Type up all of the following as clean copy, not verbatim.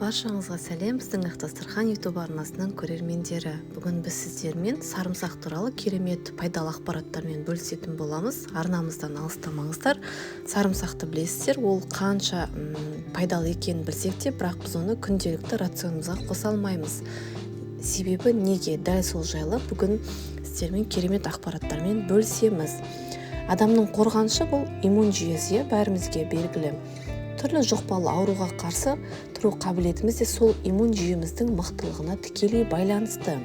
Баршаңызға сәлем, біздің Дастархан YouTube арнасының көрермендері. Бүгін біз сіздермен сарымсақ туралы керемет пайдалы ақпараттармен бөлісетін боламыз. Арнамыздан алыстамаңыздар. Сарымсақты білесіздер, ол қанша пайдалы екенін білсек те, бірақ біз оны күнделікті рационымызға қоса алмаймыз. Себебі неге? Дәл сол жайлы бүгін сіздермен керемет ақпараттармен бөлісеміз. Адамның қорғанышы бұл иммун жүйесі, бәрімізге белгілі. Түрлі жұқпалы ауруға қарсы тұру қабілетіміз де сол иммун жүйеміздің мықтылығына тікелей байланысты.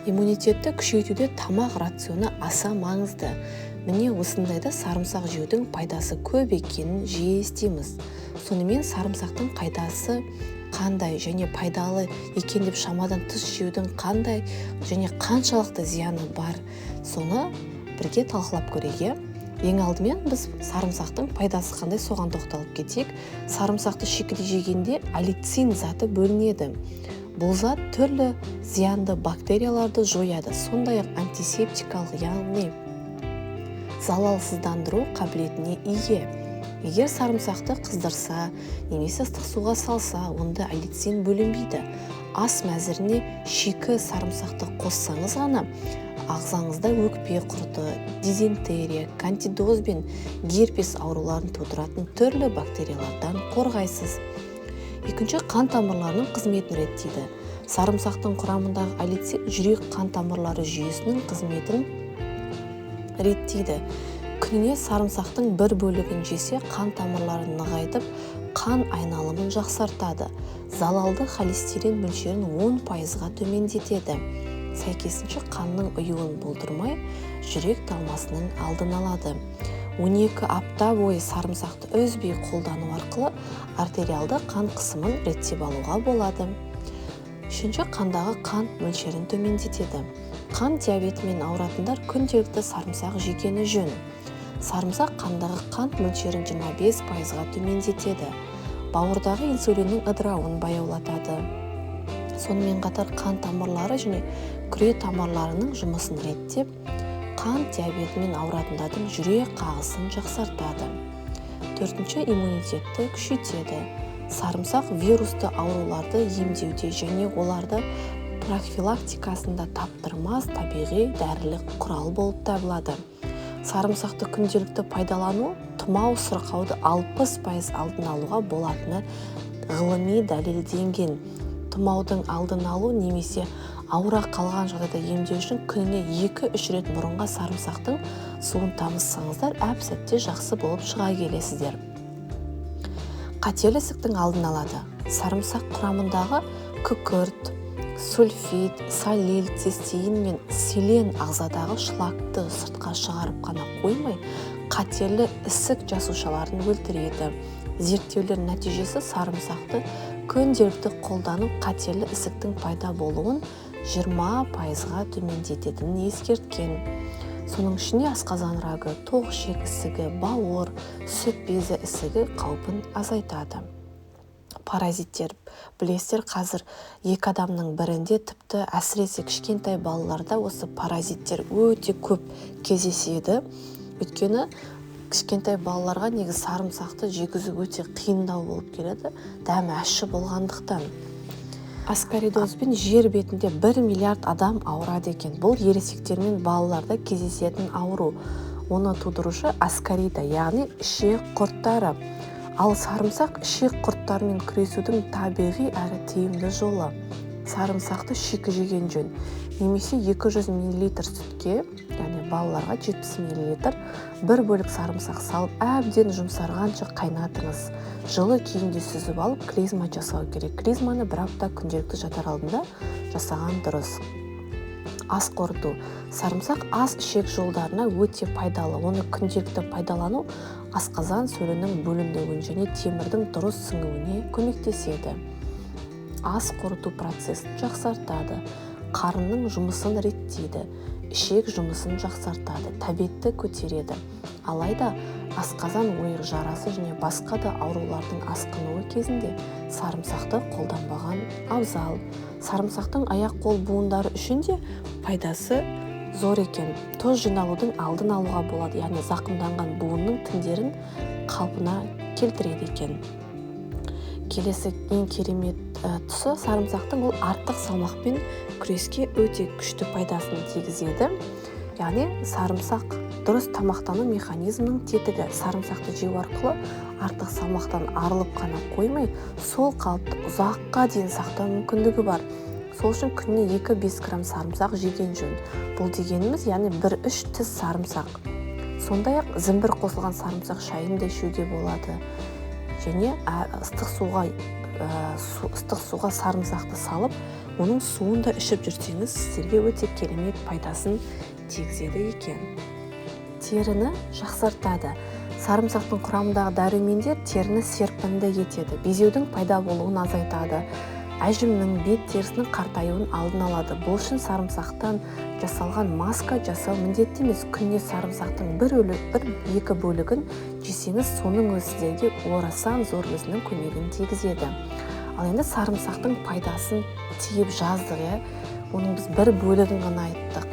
Иммунитетті күшейтуде тамақ рационы аса маңызды. Міне осындайда сарымсақ жеудің пайдасы көп екенін жиі естиміз. Сонымен сарымсақтың пайдасы қандай және пайдалы екен деп шамадан тыс жеудің қандай және қаншалықты зияны бар, соны бірге талқылап көрейік. Ең алдымен біз сарымсақтың пайдасы қандай, соған тоқталып кетейік. Сарымсақты шикіде жегенде аллицин заты бөлінеді. Бұл зат түрлі зиянды бактерияларды жояды, сондай-ақ антисептикалық, яғни залалсыздандыру қабілетіне ие. Егер сарымсақты қыздырса, немесе ыстық суға салса, онда аллицин бөлінбейді. Ас мәзіріне шикі сарымсақты қоссаңыз ғана ағзаңызда өкпе құрты, дизентерия, кандидоз бен герпес ауруларын тудыратын түрлі бактериялардан қорғайсыз. Екінші, қан тамырларының қызметін реттейді. Сарымсақтың құрамындағы аллицин жүрек қан тамырлары жүйесінің қызметін реттейді. Күніне сарымсақтың бір бөлігін жесе, қан тамырларын нығайтып, қан айналымын жақсартады. Залалды холестерин мөлшерін 10%-ға төмендетеді. Сәйкесінше қанның ұюын болдырмай, жүрек талмасының алдын алады. 12 апта бойы сарымсақты үзбей қолдану арқылы артериалды қан қысымын реттеп алуға болады. Үшінші, қандағы қант мөлшерін төмендетеді. Қан диабетімен ауыратындар күнделікті сарымсақ жегені жөн. Сарымсақ қандағы қант мөлшерін 25%-ға төмендетеді. Бауырдағы инсулиннің ыдырауын баяулатады. Сонымен қатар қан тамырлары және күре тамырларының жұмысын реттеп, қан диабетімен ауыратындардың жүрек қағысын жақсартады. Төртінші, иммунитетті күшейтеді. Сарымсақ вирусты ауруларды емдеуде және оларды профилактикасында таптырмас табиғи дәрілік құрал болып табылады. Сарымсақты күнделікті пайдалану тұмау сырқауды 60% алдын алуға болатыны ғылыми дәлелденген. Тұмаудың алдын алу немесе ауыра қалған жағдайда емдеу үшін күніне 2-3 рет мұрынға сарымсақтың суын тамызсаңыздар, әп-сәтте жақсы болып шыға келесіздер. Қатерлі ісіктің алдын алады. Сарымсақ құрамындағы күкірт, сульфид, салил, цистеин мен селен ағзадағы шлакты сыртқа шығарып қана қоймай, қатерлі ісік жасушаларын өлтіреді. Зерттеулер нәтижесі сарымсақты күнделікті қолдану қатерлі ісіктің пайда болуын 20%-ға төмендететінін ескерткен. Соның ішінде асқазан рагы, тоқ ішек ісігі, бауыр, сүт безі ісігі қаупін азайтады. Паразиттер. Білесіздер, қазір екі адамның бірінде, тіпті әсіресе кішкентай балаларда осы паразиттер өте көп кездеседі. Өйткені кішкентай балаларға негізі сарымсақты жегізу өте қиындау болып келеді, дәмі ащы болғандықтан. Аскаридозбен жер бетінде 1 миллиард адам ауырады екен. Бұл ересектер мен балаларда кездесетін ауру. Оны тудырушы аскарида, яғни ішек құрттары. Ал сарымсақ ішек құрттарымен күресудің табиғи әрі тиімді жолы. Сарымсақты шикі жеген жөн. Немесе 200 мл сүтке, яғни балаларға 70 мл, бір бөлік сарымсақ салып, әбден жұмсарғанша қайнатыңыз. Жылы күйінде сүзіп алып, клизма жасау керек. Клизманы бір апта күнделікті жатар алдында жасаған дұрыс. Ас қорыту. Сарымсақ ас ішек жолдарына өте пайдалы. Оны күнделікті пайдалану асқазан сөлінің бөлінуін және темірдің дұрыс сіңуіне көмектеседі. Ас қорыту процесін жақсартады. Қарынның жұмысын реттейді. Ішек жұмысын жақсартады. Тәбетті көтереді. Алайда асқазан ойық жарасы және басқа да аурулардың асқынуы кезінде сарымсақты қолданбаған абзал. Сарымсақтың аяқ-қол буындары үшін де пайдасы зор екен. Тоз жиналудың алдын алуға болады, яғни зақымданған буынның тіндерін қалпына келтіреді екен. келесі ең керемет тұсы сарымсақтың ол артық салмақпен күреске өте күшті пайдасын тигізеді. Яғни сарымсақ дұрыс тамақтану механизмінің тетігі. Сарымсақты жеу арқылы артық салмақтан арылып қана қоймай, сол қалыпты ұзаққа дейін сақтау мүмкіндігі бар. Сол үшін күніне 2-5 грамм сарымсақ жеген жөн. Бұл дегеніміз, яғни 1-3 тіс сарымсақ. Сондай-ақ зімбір қосылған сарымсақ шайын да ішуге болады. Және ыстық суға сарымсақты салып, оның суын да ішіп жүрсеңіз, сіздерге өте керемет пайдасын тигізеді екен. Теріні жақсартады. Сарымсақтың құрамындағы дәрумендер теріні серпінді етеді, безеудің пайда болуын азайтады, әжімнің, бет терісінің қартаюын алдын алады. Бұл үшін сарымсақтан жасалған маска жасау міндетті емес. Күніне сарымсақтың 1-2 бөлігін жесеңіз, соның өзі сіздерге орасан зор өзінің көмегін тигізеді. Ал енді сарымсақтың пайдасын тиіп жаздық, оның біз 1 бөлігін ғана айттық.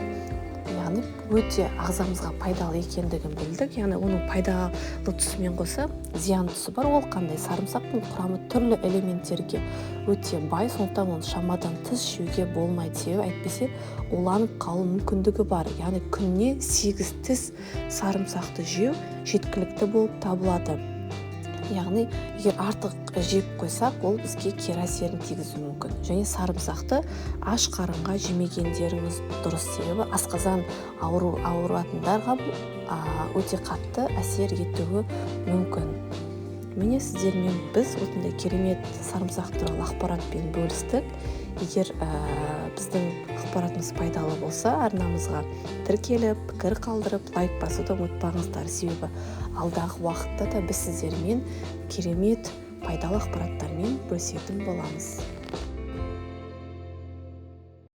Яғни өте ағзамызға пайдалы екендігін білдік. Яғни оның пайдалы тұсымен қоса зиян тұсы бар. Ол қандай? Сарымсақтың құрамы түрлі элементтерге өте бай, сондықтан оны шамадан тыс жеуге болмайды. Себебі әйтпесе уланып қалу мүмкіндігі бар. Яғни күніне 8 тіс сарымсақты жеу жеткілікті болып табылады. Яғни егер артық жеп қойсақ, ол бізге кері әсерін тигізуі мүмкін. Және сарымсақты аш қарынға жемегендеріңіз дұрыс. Себебі асқазан ауыратындарға өте қатты әсер етуі мүмкін. Міне сіздермен біз осындай керемет сарымсақ туралы ақпаратпен бөлістік. Егер біздің ақпаратымыз пайдалы болса, арнамызға тіркеліп, пікір қалдырып, лайк басуды ұмытпаңыздар. Себебі алдағы уақытта да біз сіздермен керемет пайдалы ақпараттармен бөлісетін боламыз.